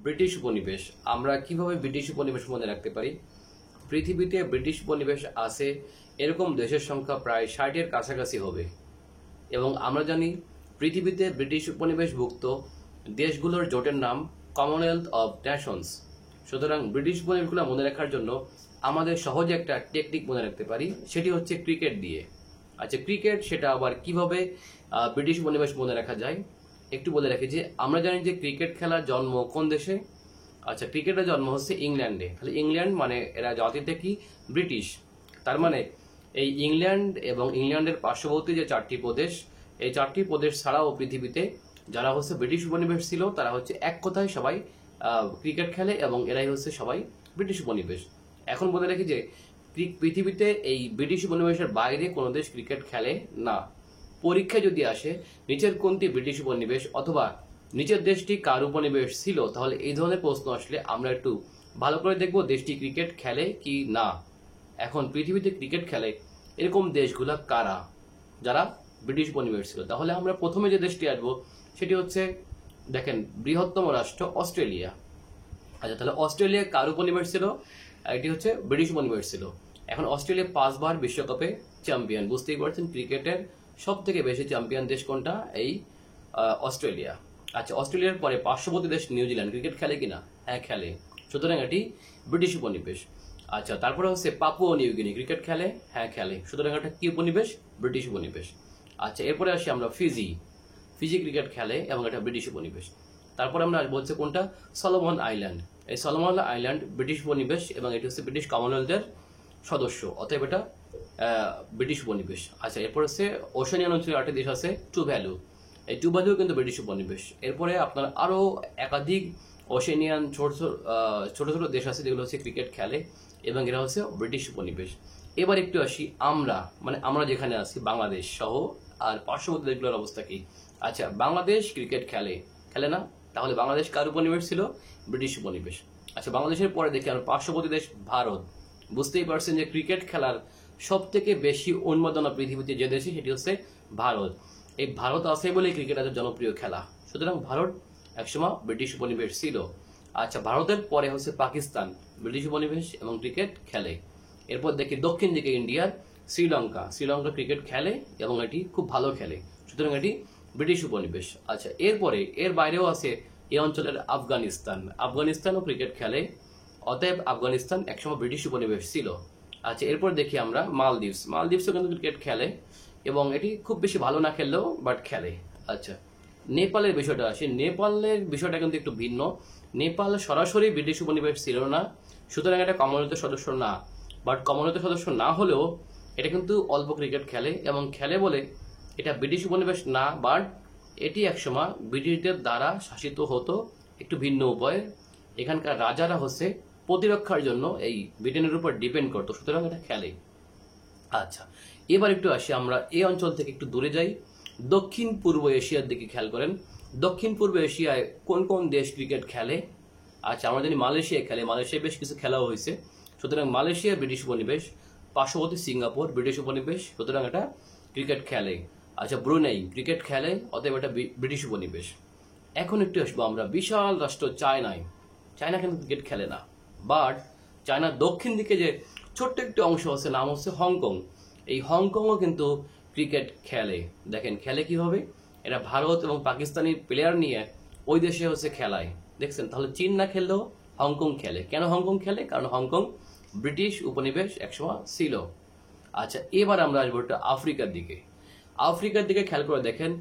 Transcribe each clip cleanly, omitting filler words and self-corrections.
British উপনিবেশ। আমরা কিভাবে ব্রিটিশ উপনিবেশ মনে রাখতে পারি? পৃথিবীতে ব্রিটিশ উপনিবেশ আছে এরকম দেশের সংখ্যা প্রায় 60-এর কাছাকাছি হবে। এবং আমরা জানি পৃথিবীতে ব্রিটিশ উপনিবেশভুক্ত দেশগুলোর জোটের নাম কমনওয়েলথ অব নেশনস। সুতরাং ব্রিটিশ উপনিবেশগুলো মনে রাখার জন্য আমাদের সহজে একটা টেকনিক মনে রাখতে পারি, সেটি হচ্ছে ক্রিকেট দিয়ে। আচ্ছা, ক্রিকেট সেটা আবার কিভাবে ব্রিটিশ উপনিবেশ মনে রাখা যায় একটু বলে রাখি। যে আমরা জানি যে ক্রিকেট খেলার জন্ম কোন দেশে? আচ্ছা, ক্রিকেটের জন্ম হচ্ছে ইংল্যান্ডে। তাহলে ইংল্যান্ড মানে এরা জাতিতে কি? ব্রিটিশ। তার মানে এই ইংল্যান্ড এবং ইংল্যান্ডের পার্শ্ববর্তী যে 4টি প্রদেশ, এই 4টি প্রদেশ ছাড়াও পৃথিবীতে যারা হচ্ছে ব্রিটিশ উপনিবেশ ছিল তারা হচ্ছে এক কথায় সবাই ক্রিকেট খেলে এবং এরাই হচ্ছে সবাই ব্রিটিশ উপনিবেশ। এখন বলে রাখি যে পৃথিবীতে এই ব্রিটিশ উপনিবেশের বাইরে কোনো দেশ ক্রিকেট খেলে না। পরীক্ষা যদি আসে নিচের কোনটি ব্রিটিশ উপনিবেশ অথবা নিচের দেশটি কার উপনিবেশ ছিল, তাহলে এই ধরনের প্রশ্ন আসলে আমরা একটু ভালো করে দেখব দেশটি ক্রিকেট খেলে কি না। এখন পৃথিবীতে ক্রিকেট খেলে এরকম দেশগুলো কারা যারা ব্রিটিশ উপনিবেশ ছিল? তাহলে আমরা প্রথমে যে দেশটি আসবো সেটি হচ্ছে, দেখেন, বৃহত্তম রাষ্ট্র অস্ট্রেলিয়া। আচ্ছা, তাহলে অস্ট্রেলিয়া কার উপনিবেশ ছিল? এটি হচ্ছে ব্রিটিশ উপনিবেশ ছিল। এখন অস্ট্রেলিয়া 5 বার বিশ্বকাপে চ্যাম্পিয়ন। বুঝতেই পারছেন ক্রিকেটের সব থেকে বেশি চ্যাম্পিয়ন দেশ কোনটা? এই অস্ট্রেলিয়া। আচ্ছা, অস্ট্রেলিয়ার পরে পার্শ্ববর্তী দেশ নিউজিল্যান্ড ক্রিকেট খেলে কিনা? হ্যাঁ, খেলে। সুতরাং এটি ব্রিটিশ উপনিবেশ। আচ্ছা, তারপরে হচ্ছে পাপুয়া নিউগিনি ক্রিকেট খেলে? হ্যাঁ, খেলে। সুতরাং এটা কি উপনিবেশ? ব্রিটিশ উপনিবেশ। আচ্ছা, এরপরে আসি আমরা ফিজি ক্রিকেট খেলে এবং এটা ব্রিটিশ উপনিবেশ। তারপরে আমরা আসবো হচ্ছে কোনটা? Solomon island. এই সলোমন আইল্যান্ড ব্রিটিশ উপনিবেশ এবং এটি হচ্ছে ব্রিটিশ কমনওয়েলথের সদস্য, অতএব এটা ব্রিটিশ উপনিবেশ। আচ্ছা, এরপর হচ্ছে ওশেনিয়ান অঞ্চলে 8টি দেশ আছে টুভ্যালু। এই টুভ্যালু কিন্তু ব্রিটিশ উপনিবেশ। এরপরে আপনার আরো একাধিক ওশেনিয়ান ছোট ছোট দেশ আছে যেগুলো হচ্ছে ক্রিকেট খেলে এবং এরা হচ্ছে ব্রিটিশ উপনিবেশ। এবার একটু আসি আমরা যেখানে আছি বাংলাদেশ সহ আর পার্শ্ববর্তী দেশগুলোর অবস্থা কি? আচ্ছা, বাংলাদেশ ক্রিকেট খেলে না? তাহলে বাংলাদেশ কার উপনিবেশ ছিল? ব্রিটিশ উপনিবেশ। আচ্ছা, বাংলাদেশের পরে দেখি আমরা পার্শ্ববর্তী দেশ ভারত। বুঝতেই পারছেন যে ক্রিকেট খেলার সব থেকে বেশি উন্মাদনা পৃথিবীতে যে দেশে সেটি হচ্ছে ভারত। এই ভারত আছে বলে ক্রিকেট এত জনপ্রিয় খেলা। সুতরাং ভারত একসময় ব্রিটিশ উপনিবেশ ছিল। আচ্ছা, ভারতের পরে হচ্ছে পাকিস্তান ব্রিটিশ উপনিবেশ এবং ক্রিকেট খেলে। এরপর দেখি দক্ষিণ দিকে ইন্ডিয়ার শ্রীলঙ্কা ক্রিকেট খেলে এবং এটি খুব ভালো খেলে। সুতরাং এটি ব্রিটিশ উপনিবেশ। আচ্ছা, এরপরে এর বাইরেও আছে এই অঞ্চলের আফগানিস্তানও ক্রিকেট খেলে, অতএব আফগানিস্তান একসময় ব্রিটিশ উপনিবেশ ছিল। আচ্ছা, এরপর দেখি আমরা মালদ্বীপসও কিন্তু ক্রিকেট খেলে এবং এটি খুব বেশি ভালো না খেললেও বাট খেলে। আচ্ছা, নেপালের বিষয়টা আসি। নেপালের বিষয়টা কিন্তু একটু ভিন্ন। নেপাল সরাসরি ব্রিটিশ উপনিবেশ ছিল না, সুতরাং এটা কমনওয়েলথের সদস্য না। বাট কমনওয়েলথের সদস্য না হলেও এটা কিন্তু অল্প ক্রিকেট খেলে এবং খেলে বলে এটা ব্রিটিশ উপনিবেশ না, বাট এটি একসময় ব্রিটিশদের দ্বারা শাসিত হতো একটু ভিন্ন উপায়ে। এখানকার রাজারা হচ্ছে প্রতিরক্ষার জন্য এই ব্রিটেনের উপর ডিপেন্ড করতো, সুতরাং এটা খেলে। আচ্ছা, এবার একটু আসি আমরা এই অঞ্চল থেকে একটু দূরে যাই, দক্ষিণ পূর্ব এশিয়ার দিকে খেয়াল করেন। দক্ষিণ পূর্ব এশিয়ায় কোন কোন দেশ ক্রিকেট খেলে? আচ্ছা, আমরা জানি মালয়েশিয়া খেলে, মালয়েশিয়ায় বেশ কিছু খেলাও হয়েছে। সুতরাং মালয়েশিয়া ব্রিটিশ উপনিবেশ। পার্শ্ববর্তী সিঙ্গাপুর ব্রিটিশ উপনিবেশ, সুতরাং এটা ক্রিকেট খেলে। আচ্ছা, ব্রুনেই ক্রিকেট খেলে, অতএব এটা ব্রিটিশ উপনিবেশ। এখন একটু আসবো আমরা বিশাল রাষ্ট্র চায়না কিন্তু ক্রিকেট খেলে না, বাট চায়নার দক্ষিণ দিকে যে ছোট্ট একটি অংশ আছে নাম হচ্ছে হংকং। এই হংকংও কিন্তু ক্রিকেট খেলে। দেখেন খেলে কিভাবে, এরা ভারত এবং পাকিস্তানি প্লেয়ার নিয়ে ওই দেশে হচ্ছে খেলায়। দেখছেন, তাহলে চীন না খেললেও হংকং খেলে। কেন হংকং খেলে? কারণ হংকং ব্রিটিশ উপনিবেশ একসময় ছিল। আচ্ছা, এবার আমরা আসবো একটা আফ্রিকার দিকে খেয়াল করে দেখেন।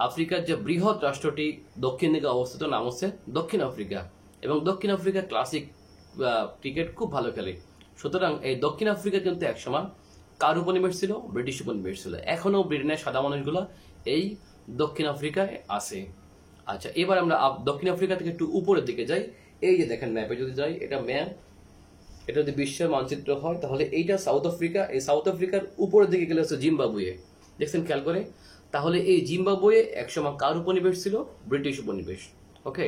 আফ্রিকার যে বৃহৎ রাষ্ট্রটি দক্ষিণ দিকে অবস্থিত নাম হচ্ছে দক্ষিণ আফ্রিকা এবং দক্ষিণ আফ্রিকা ক্লাসিক ক্রিকেট খুব ভালো খেলে। সুতরাং এই দক্ষিণ আফ্রিকা কিন্তু একসময় কার উপনিবেশ ছিল? ব্রিটিশ উপনিবেশ ছিল। এখনো ব্রিটেনের সাদা মানুষগুলো এই দক্ষিণ আফ্রিকায় আছে। আচ্ছা, এবার আমরা দক্ষিণ আফ্রিকা থেকে একটু উপরের দিকে যাই। এই যে দেখেন ম্যাপে যদি যাই, এটা ম্যাপ, এটা যদি বিশ্বের মানচিত্র হয় তাহলে এইটা সাউথ আফ্রিকা। এই সাউথ আফ্রিকার উপরের দিকে গেলে হচ্ছে জিম্বাবুয়ে। দেখছেন খেয়াল করে? তাহলে এই জিম্বাবুয়ে একসময় কার উপনিবেশ ছিল? ব্রিটিশ উপনিবেশ। ওকে,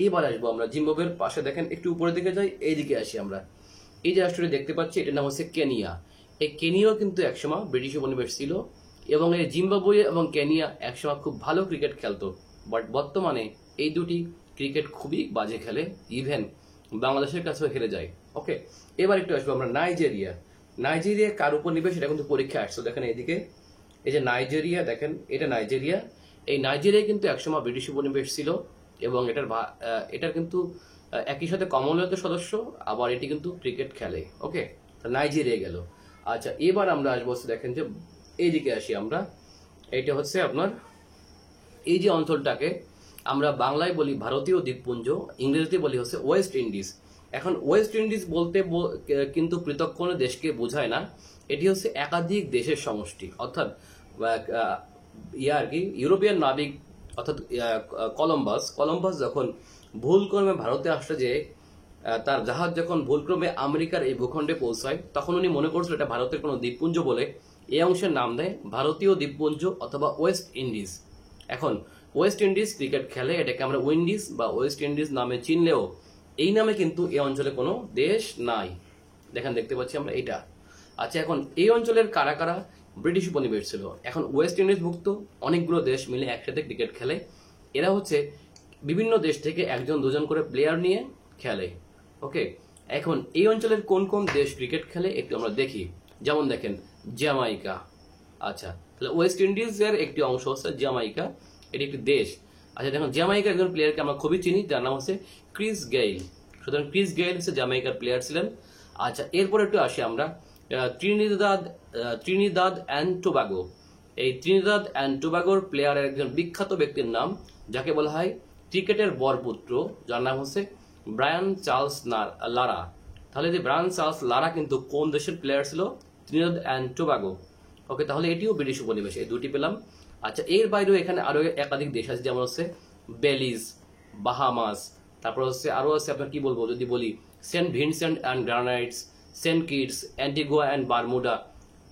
এবার আসবো আমরা জিম্বাবুয়ের পাশে। দেখেন একটু উপরের দিকে যাই, এইদিকে আসি আমরা। এই যে রাষ্ট্রটি দেখতে পাচ্ছি এটার নাম হচ্ছে কেনিয়া। এই কেনিয়াও কিন্তু একসময় ব্রিটিশ উপনিবেশ ছিল এবং এই জিম্বাবুয়ে এবং কেনিয়া একসময় খুব ভালো ক্রিকেট খেলতো, বাট বর্তমানে এই দুটি ক্রিকেট খুবই বাজে খেলে, ইভেন বাংলাদেশের কাছেও হেরে যায়। ওকে, এবার একটু আসবো আমরা নাইজেরিয়া। নাইজেরিয়া কার উপনিবেশ, এটা কিন্তু পরীক্ষা আসছে। দেখেন এইদিকে, এই যে নাইজেরিয়া, দেখেন এটা নাইজেরিয়া। এই নাইজেরিয়া কিন্তু একসময় ব্রিটিশ উপনিবেশ ছিল এবং এটার কিন্তু একই সাথে কমনওয়েলথের সদস্য, আবার এটি কিন্তু ক্রিকেট খেলে। ওকে, নাইজেরিয়া গেল। আচ্ছা, এবার আমরা আসবো, দেখেন যে এইদিকে আসি আমরা, এইটা হচ্ছে আপনার এই যে অঞ্চলটাকে আমরা বাংলায় বলি ভারতীয় দ্বীপপুঞ্জ, ইংরেজিতে বলি হচ্ছে ওয়েস্ট ইন্ডিজ। এখন ওয়েস্ট ইন্ডিজ বলতে কিন্তু পৃথক কোনো দেশকে বোঝায় না, এটি হচ্ছে একাধিক দেশের সমষ্টি। অর্থাৎ আর কি ইউরোপিয়ান নাবিক অর্থাৎ কলম্বাস যখন ভুলক্রমে ভারতে আসলে যে তার জাহাজ যখন ভুলক্রমে আমেরিকার এই ভূখণ্ডে পৌঁছায়, তখন উনি মনে করছিল এটা ভারতের কোনো দ্বীপপুঞ্জ বলে এই অংশের নাম দেয় ভারতীয় দ্বীপপুঞ্জ অথবা ওয়েস্ট ইন্ডিজ। এখন ওয়েস্ট ইন্ডিজ ক্রিকেট খেলে, এটাকে আমরা উইন্ডিজ বা ওয়েস্ট ইন্ডিজ নামে চিনলেও এই নামে কিন্তু এই অঞ্চলে কোনো দেশ নাই। দেখেন, দেখতে পাচ্ছি আমরা এটা। আচ্ছা, এখন এই অঞ্চলের কারা কারা ব্রিটিশ উপনিবেশ ছিল? এখন ওয়েস্ট ইন্ডিজ ভুক্ত অনেকগুলো দেশ মিলে একসাথে ক্রিকেট খেলে। এরা হচ্ছে বিভিন্ন দেশ থেকে একজন দুজন করে প্লেয়ার নিয়ে খেলে। ওকে, এখন এই অঞ্চলের কোন কোন দেশ ক্রিকেট খেলে একটু আমরা দেখি। যেমন দেখেন জ্যামাইকা। আচ্ছা, তাহলে ওয়েস্ট ইন্ডিজের একটি অংশ হচ্ছে জ্যামাইকা, এটি একটি দেশ। আচ্ছা, দেখুন জ্যামাইকার একজন প্লেয়ারকে আমরা খুবই চিনি, যার নাম হচ্ছে ক্রিস গেইল। সুতরাং ক্রিস গেইল হচ্ছে জ্যামাইকার প্লেয়ার ছিলেন। আচ্ছা, এরপর একটু আসি আমরা ত্রিনিদাদ অ্যান্ড টোবাগো। এই ত্রিনিদাদ অ্যান্ড টোবাগোর প্লেয়ারের একজন বিখ্যাত ব্যক্তির নাম, যাকে বলা হয় ক্রিকেটের বরপুত্র, যার নাম হচ্ছে ব্রায়ান চার্লস লারা। তাহলে যে ব্রায়ান চার্লস লারা কিন্তু কোন দেশের প্লেয়ার ছিল? Trinidad and Tobago. ওকে, তাহলে এটিও ব্রিটিশ উপনিবেশ, এই দুটি পেলাম। আচ্ছা, এর বাইরেও এখানে আরো একাধিক দেশ আছে, যেমন হচ্ছে বেলিজ, বাহামাস, তারপর হচ্ছে আরো আছে আপনার কি বলবো যদি বলি Saint Vincent and Grenadines, Saint Kitts, Antigua and Bermuda,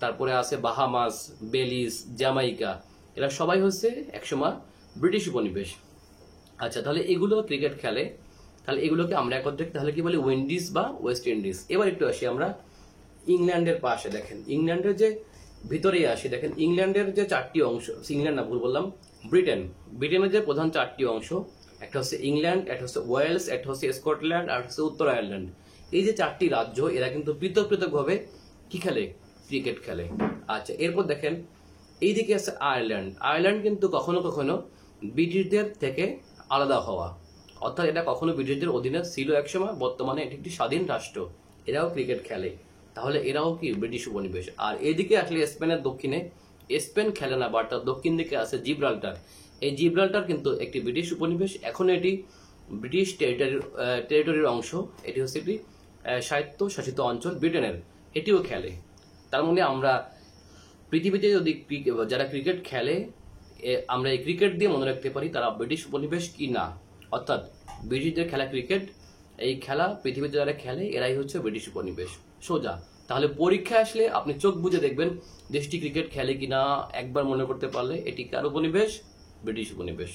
তারপরে আছে বাহামাস, বেলিজ, জ্যামাইকা। এরা সবাই হচ্ছে একসময় ব্রিটিশ উপনিবেশ। আচ্ছা, তাহলে এগুলো ক্রিকেট খেলে, তাহলে এগুলোকে আমরা একত্রে তাহলে কি বলি? উইন্ডিজ বা ওয়েস্ট ইন্ডিজ। এবার একটু আসি আমরা ইংল্যান্ডের পাশে। দেখেন ইংল্যান্ডের যে ভিতরেই আসি, দেখেন ইংল্যান্ডের যে চারটি অংশ, ইংল্যান্ড না ভুল বললাম, ব্রিটেনের যে প্রধান চারটি অংশ, একটা হচ্ছে ইংল্যান্ড, একটা হচ্ছে ওয়েলস, একটা হচ্ছে স্কটল্যান্ড, আর হচ্ছে উত্তর আয়ারল্যান্ড। এই যে চারটি রাজ্য, এরা কিন্তু পৃথক পৃথক ভাবে কি খেলে? ক্রিকেট খেলে। আচ্ছা, এরপর দেখেন এইদিকে আছে আয়ারল্যান্ড কিন্তু কখনো কখনো ব্রিটিশদের থেকে আলাদা হওয়া, অর্থাৎ এটা কখনো ব্রিটিশদের অধীনে ছিল একসময়, বর্তমানে এটি একটি স্বাধীন রাষ্ট্র। এরাও ক্রিকেট খেলে, তাহলে এরাও কি ব্রিটিশ উপনিবেশ। আর এদিকে আসলে স্পেনের দক্ষিণে, স্পেন খেলে না, বাট তার দক্ষিণ দিকে আছে জিব্রাল্টার। এই জিব্রাল্টার কিন্তু একটি ব্রিটিশ উপনিবেশ, এখন এটি ব্রিটিশ টেরিটরির অংশ। এটি হচ্ছে একটি স্বায়ত্তশাসিত অঞ্চল ব্রিটেনের, এটিও খেলে। তার মানে আমরা পৃথিবীতে যদি যারা ক্রিকেট খেলে, আমরা এই ক্রিকেট দিয়ে মনে রাখতে পারি তারা ব্রিটিশ উপনিবেশ কি না। অর্থাৎ ব্রিটিশদের খেলা ক্রিকেট, এই খেলা পৃথিবীতে যারা খেলে এরাই হচ্ছে ব্রিটিশ উপনিবেশ, সোজা। তাহলে পরীক্ষা আসলে আপনি চোখ বুঝে দেখবেন দেশটি ক্রিকেট খেলে কিনা, একবার মনে করতে পারলে এটি কার উপনিবেশ? ব্রিটিশ উপনিবেশ।